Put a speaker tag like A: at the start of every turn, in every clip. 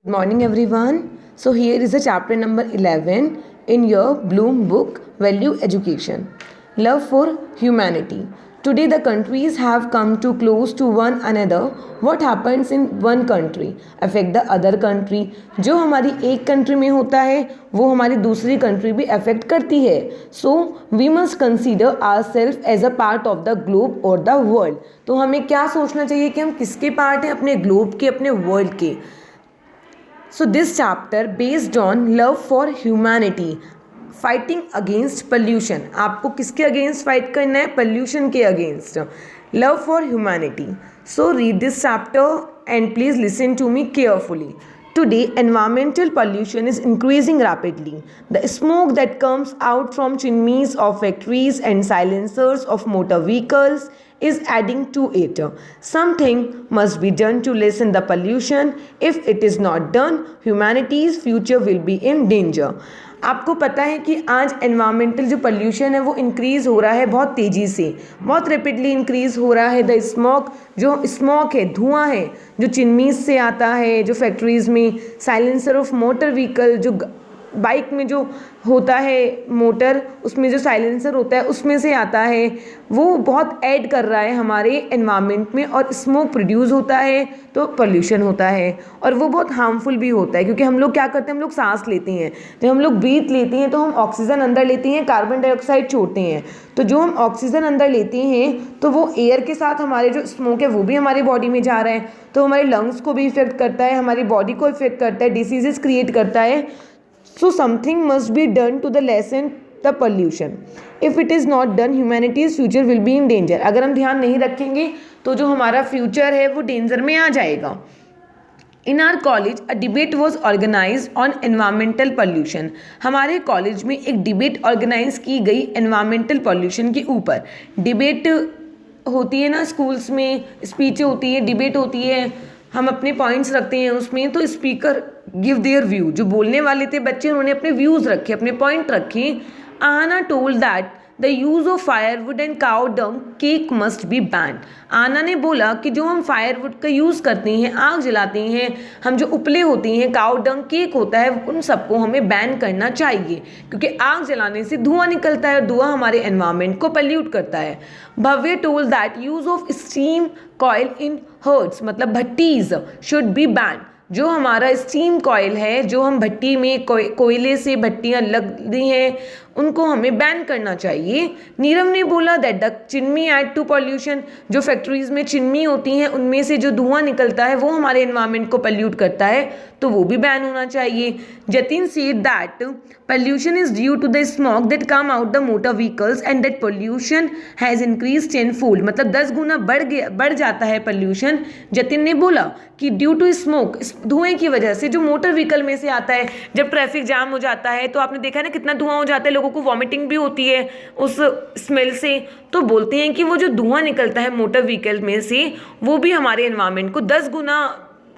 A: Good morning, everyone. So, here is the chapter number 11 in your Bloom book, Value Education. Love for Humanity. Today, the countries have come too close to one another. What happens in one country affect the other country. जो हमारी एक country में होता है वो हमारी दूसरी country भी अफेक्ट करती है. So we must consider our self as a part of the globe और द वर्ल्ड. तो हमें क्या सोचना चाहिए कि हम किसके पार्ट हैं, अपने ग्लोब के, अपने वर्ल्ड के. So this chapter based on love for humanity, fighting against pollution. आपको किसके अगेंस्ट फाइट करना है? पोल्यूशन के against. Love for humanity. So read this chapter and please listen to me carefully. Today, environmental pollution is increasing rapidly. The smoke that comes out from chimneys of factories and silencers of motor vehicles is adding to it. Something must be done to lessen the pollution. If it is not done, humanity's future will be in danger. आपको पता है कि आज environmental जो pollution है वो increase हो रहा है बहुत तेज़ी से, बहुत रैपिडली इंक्रीज़ हो रहा है. द स्मोक, जो स्मोक है, धुआं है, जो चिमनीज से आता है, जो फैक्ट्रीज़ में, साइलेंसर ऑफ मोटर व्हीकल, जो बाइक में जो होता है मोटर, उसमें जो साइलेंसर होता है उसमें से आता है, वो बहुत ऐड कर रहा है हमारे एनवायरनमेंट में. और स्मोक प्रोड्यूस होता है तो पोल्यूशन होता है, और वो बहुत हार्मफुल भी होता है. क्योंकि हम लोग क्या करते हैं, हम लोग सांस लेते हैं, जब हम लोग ब्रीथ लेते हैं तो हम ऑक्सीजन अंदर लेते हैं, कार्बन डाइऑक्साइड छोड़ते हैं. तो जो हम ऑक्सीजन अंदर लेते हैं तो वो एयर के साथ हमारे जो स्मोक है वो भी हमारे बॉडी में जा रहा है, तो हमारे लंग्स को भी इफेक्ट करता है, हमारी बॉडी को इफेक्ट करता है, डिसीजेस क्रिएट करता है. So something must be done to the lessen the pollution. If it is not done, humanity's future will be in danger. अगर हम ध्यान नहीं रखेंगे तो जो हमारा फ्यूचर है वो डेंजर में आ जाएगा. In our college, a debate was organized on environmental pollution. हमारे कॉलेज में एक डिबेट ऑर्गेनाइज की गई environmental pollution के ऊपर. डिबेट होती है ना स्कूल्स में, स्पीच होती है, डिबेट होती है, हम अपने पॉइंट्स रखते हैं उसमें, तो स्पीकर गिव देयर व्यू. जो बोलने वाले थे बच्चे, उन्होंने अपने व्यूज़ रखे, अपने पॉइंट रखे. आना told that the use of firewood and cow dung cake must be band. आना ने बोला कि जो हम फायरवुड का यूज़ करते हैं, आग जलाते हैं, हम जो उपले होती हैं, काउ डंग केक होता है, उन सबको हमें बैन करना चाहिए. क्योंकि आग जलाने से धुआं निकलता है और धुआं हमारे एनवायरनमेंट को पल्यूट करता है. Bhavya told that use of steam coil in hearths, मतलब भट्टीज, शुड बी बैन. जो हमारा स्टीम कॉयल है, जो हम भट्टी में कोयले से भट्टियाँ लगती हैं, उनको हमें बैन करना चाहिए. नीरव ने बोला that the chimney add to pollution. जो फैक्ट्रीज में चिमनी होती हैं उनमें से जो धुआं निकलता है वो हमारे एनवायरनमेंट को पल्यूट करता है, तो वो भी बैन होना चाहिए. Jatin said that pollution is due to the smoke that come out the motor vehicles and that pollution has increased tenfold. मतलब 10 गुना बढ़ जाता है पोल्यूशन. जतिन ने बोला कि ड्यू टू स्मोक, धुएं की वजह से, जो मोटर व्हीकल में से आता है, जब ट्रैफिक जाम हो जाता है तो आपने देखा है ना कितना धुआं हो जाता है, लोगों को वॉमिटिंग भी होती है उस स्मेल से. तो बोलते हैं कि वो जो धुआं निकलता है मोटर व्हीकल में से वो भी हमारे एनवायरनमेंट को 10 गुना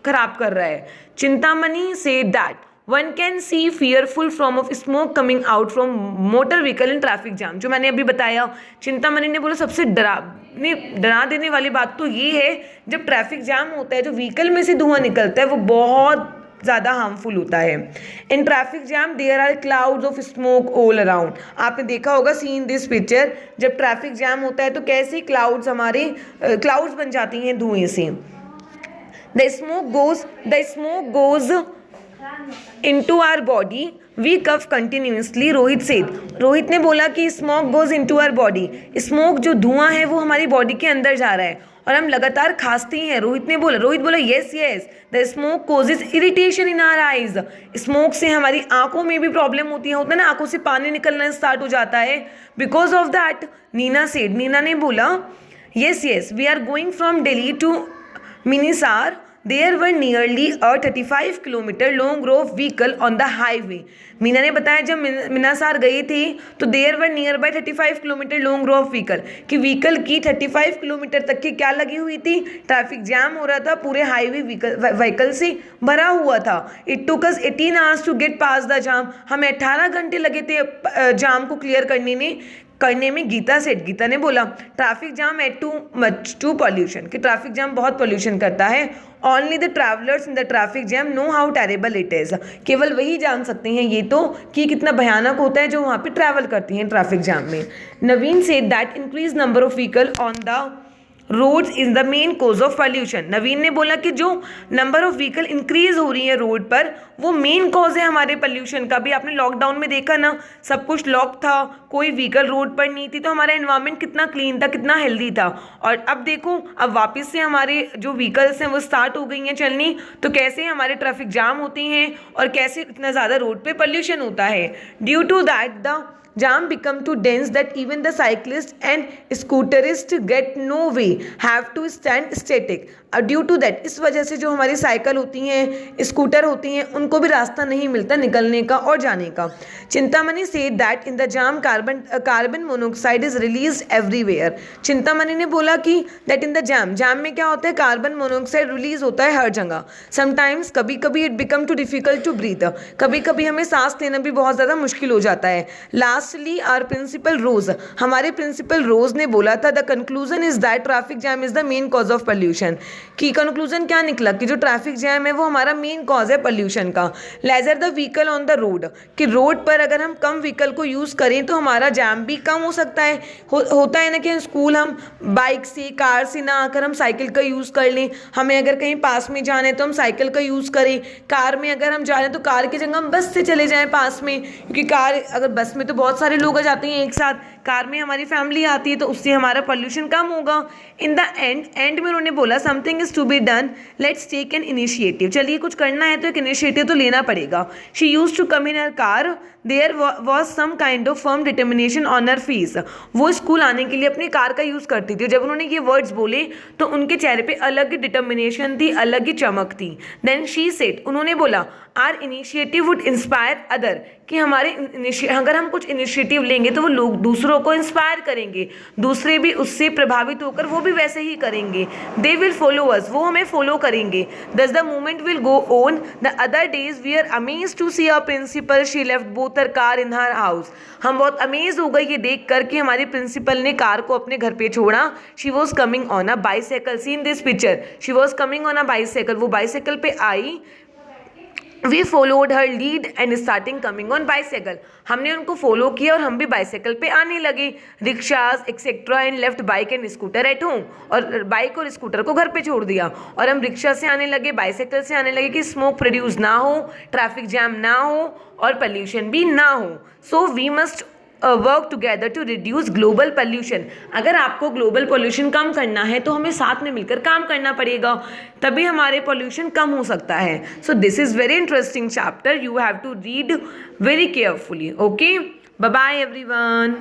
A: खराब कर रहा है. Chintamani said that one can see fearful from of smoke coming out from motor vehicle in traffic jam. जो मैंने अभी बताया, चिंतामणि ने बोला सबसे डरा देने वाली बात तो ये है, जब ट्रैफिक जाम होता है जो व्हीकल में से धुआं निकलता है वो बहुत ज़्यादा हार्मफुल होता है. In traffic jam there are clouds of smoke all around. आपने देखा होगा सीन दिस पिक्चर, जब ट्रैफिक जैम होता है तो कैसे क्लाउड्स हमारे क्लाउड्स बन जाती हैं धुएं से. The smoke goes into our body, we cough continuously. Rohit said, Rohit ने बोला कि smoke goes into our body. Smoke जो धुआं है वो हमारी बॉडी के अंदर जा रहा है और हम लगातार खांसते हैं. रोहित बोला yes the smoke causes irritation in our eyes. Smoke से हमारी आंखों में भी प्रॉब्लम होती है, होता है ना, आंखों से पानी निकलना स्टार्ट हो जाता है because of that. Nina said, Nina ने बोला yes we are going from Delhi to Minisar. There were nearly a 35 kilometre long row vehicle on the highway. Meena ने बताया जब मिनासार गए थे तो देयर वर नियर बाय 35 kilometre long row of vehicle, कि व्हीकल की 35 किलोमीटर तक की क्या लगी हुई थी, ट्रैफिक जैम हो रहा था, पूरे हाईवे व्हीकल से भरा हुआ था. It took us 18 hours to get past the jam. हमें 18 घंटे लगे थे जाम को क्लियर करने में. करने में गीता ने बोला traffic jam add too much to pollution, कि ट्रैफिक जाम बहुत पॉल्यूशन करता है। Only the travellers in the traffic jam know how terrible it is, केवल वही जान सकते हैं ये तो कि कितना भयानक होता है जो वहाँ पे ट्रैवल करती हैं ट्रैफिक जाम में। Naveen said that increase number of vehicle on the roads is the main cause of pollution. Naveen ने बोला कि जो नंबर ऑफ व्हीकल इंक्रीज हो रही है रोड पर वो मेन कॉज है हमारे पॉल्यूशन का। भी आपने लॉकडाउन में देखा ना, सब कुछ लॉक था, कोई व्हीकल रोड पर नहीं थी, तो हमारा एनवायरनमेंट कितना क्लीन था, कितना हेल्दी था। और अब देखो, अब वापस से हमारे जो व्हीकल्स हैं वो स्टार्ट हो गई हैं चलनी, तो कैसे हमारे ट्रैफिक जाम होते हैं और कैसे इतना ज़्यादा रोड पे पॉल्यूशन होता है। Due to that the jam become too dense that even the cyclist and scooterist get no way, have to stand static। Due to that, इस वजह से जो हमारी साइकिल होती हैं, स्कूटर होती हैं, उनको भी रास्ता नहीं मिलता निकलने का और जाने का। Chintamani said that in the jam carbon monoxide is release everywhere. Chintamani ने बोला कि दैट इन द जाम में क्या होता है, कार्बन मोनोऑक्साइड रिलीज होता है हर जगह। समटाइम्स कभी कभी it become too difficult to breathe, कभी कभी हमें सांस लेना भी बहुत ज़्यादा मुश्किल हो जाता है। लास्टली आवर प्रिंसिपल रोज, हमारे प्रिंसिपल रोज ने बोला था the conclusion is that traffic jam is the main cause of pollution, कि कंक्लूजन क्या निकला कि जो ट्रैफिक जैम है वो हमारा मेन कॉज है पॉल्यूशन का। Lesser the vehicle on the road, कि रोड पर अगर हम कम व्हीकल को यूज़ करें तो हमारा जैम भी कम हो सकता है। होता है ना कि स्कूल हम बाइक से कार से ना आकर हम साइकिल का यूज़ कर लें, हमें अगर कहीं पास में जाना है तो हम साइकिल का यूज़ करें, कार में अगर हम जा रहे हैं तो कार की जगह हम बस से चले जाएँ पास में, क्योंकि कार अगर बस में तो बहुत सारे लोग आ जाते हैं एक साथ, कार में हमारी फैमिली आती है तो उससे हमारा पॉल्यूशन कम होगा। इन द एंड में उन्होंने बोला something is to be done, let's take an initiative, चलिए कुछ करना है तो एक इनिशिएटिव तो लेना पड़ेगा। She used to come in her car, there was some kind of firm determination on her face. वो स्कूल आने के लिए अपनी कार का यूज़ करती थी। जब उन्होंने ये वर्ड्स बोले तो उनके चेहरे पे अलग ही डिटर्मिनेशन थी, अलग ही चमक थी। देन शी सेड, उन्होंने बोला our initiative would inspire other, कि हमारे अगर हम कुछ इनिशिएटिव लेंगे तो वो लोग दूसरों को इंस्पायर करेंगे, दूसरे भी उससे प्रभावित होकर वो भी वैसे ही करेंगे। दे विल फॉलो अस, वो हमें फॉलो करेंगे। Thus the movement will go on. The other days we are amazed to see a principal, she left both her car in her house. हम बहुत अमेज हो गए ये देख कर कि हमारी प्रिंसिपल ने कार को अपने घर पे छोड़ा। She was coming on a bicycle, see in this picture, she was coming on a bicycle, वो बाईसाइकिल पे आई। We followed her lead and starting coming on bicycle, हमने उनको फॉलो किया और हम भी बाईसाइकिल पे आने लगे। Rickshaws etcetera and left bike and scooter at home, और बाइक और स्कूटर को घर पे छोड़ दिया और हम रिक्शा से आने लगे, बाईसाइकिल से आने लगे कि स्मोक प्रोड्यूस ना हो, ट्रैफिक जैम ना हो और पोल्यूशन भी ना हो। So we must work together to reduce global pollution. अगर आपको ग्लोबल पोल्यूशन कम करना है तो हमें साथ में मिलकर काम करना पड़ेगा, तभी हमारे पोल्यूशन कम हो सकता है। So this is very interesting chapter, you have to read very carefully. Okay, bye bye everyone.